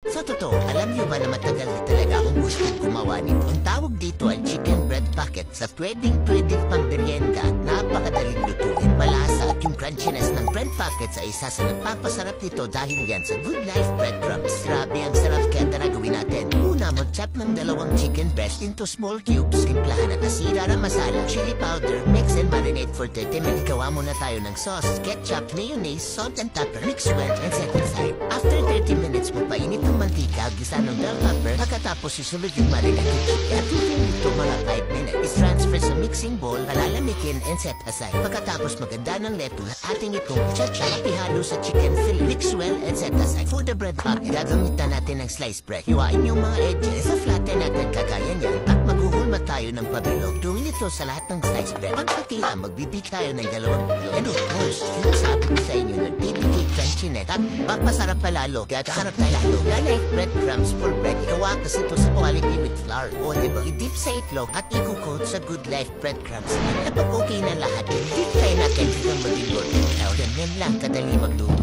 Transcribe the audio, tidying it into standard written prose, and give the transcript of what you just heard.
Sa totoo, alam niyo ba na matagal na talaga akong gustong gumawa nito? Ang tawag dito ay chicken bread packets sa pwedeng pang merienda. Napakadaling lutuin, malasa at yung crunchiness ng bread packets ay isa sa nagpapasarap nito dahil yan sa Good Life breadcrumbs. Grabe ang sarap, kaya tara gawin natin. Una, mag-chop ng dalawang chicken breast into small cubes. Timplahan at asira ng masala, chili powder, mix and marinate for 30 minutes. Gawa muna tayo ng sauce, ketchup, mayonnaise, salt and pepper. Mix well and set aside. After 30 minutes mo painit ng mantika, gisa ng bell pepper. Pagkatapos isunod yung marinated chicken at lutuin ito mga 5 minutes. Is-transfer sa mixing bowl, palalamikin and set aside. Pagkatapos maganda ng lettuce, ating itong cha-cha, ihalo sa chicken fillet. Mix well and set aside. For the bread packet, gagamitan natin ng sliced bread. Hiwain yung mga edges, sa-flatten natin kagaya niyan at maghuhulma tayo ng pabilog. Gawin ito sa lahat ng sliced bread. Pagkatila, magbibig tayo ng dalawang bilog. And of course, yung sabi ko sa inyo, nagbibigay crunchiness at magpasarap palalo. Kaya sarap tayo lalo. Ganay breadcrumbs for bread. Gawa kasi ito sa quality with flour. O diba, i-dip sa itlog at i-coat sa Good Life breadcrumbs. Kapag okay na lahat, i-dip tayo natin hanggang maging golden brown. Ganyan lang kadali magluto.